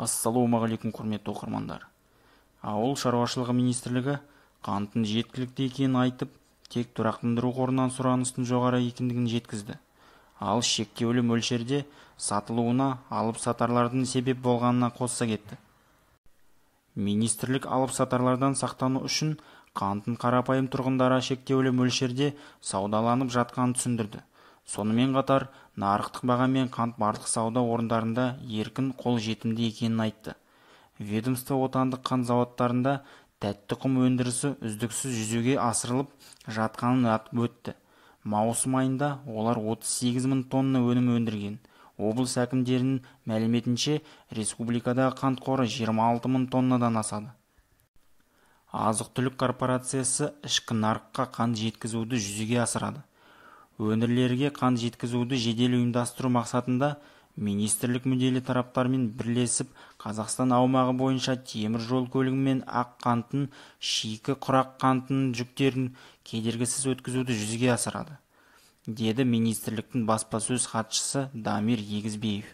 Ассалаумағалейкум, құрметті оқырмандар. Ауыл шаруашылығы министрлігі қанттың жеткілікті екенін айтып, тек тұрақтандыру қорынан сұраныстың жоғары екендігін жеткізді. Ал шектеулі мөлшерде сатылуына алып-сатарлардың себеп болғанына қосса кетті. Министрлік алып-сатарлардан сақтану үшін қанттың қарапайым тұрғындарға шектеулі мөлшерде саудаланып жатқанын түсіндірді. Сонымен қатар, нарықтық бағамен қант барлық сауда орындарында еркін қол жетімді екенін айтты. Ведомство отандық қант зауыттарында тәтті тұқым өндірісі үздіксіз жүзеге асырылып жатқанын атап өтті. Маусым айында олар 38 мың тонна өнім өндірген. Облыс әкімдерінің мәліметінше, республикадағы қант қоры 26 мың тоннадан асады. Азық-түлік корпорациясы ішкі нарыққа қант жеткізуді жүзеге асырады. Өңірлерге қант жеткізуді жедел ұйымдастыру мақсатында министрлік мүдделі тараптармен бірлесіп Қазақстан аумағы бойынша темір жол көлігі мен ақ қанттың, шикі құрақ қантының жүктерін кедергісіз өткізуді жүзеге асырады, деді министрліктің баспасөз хатшысы Дамир Егізбеев.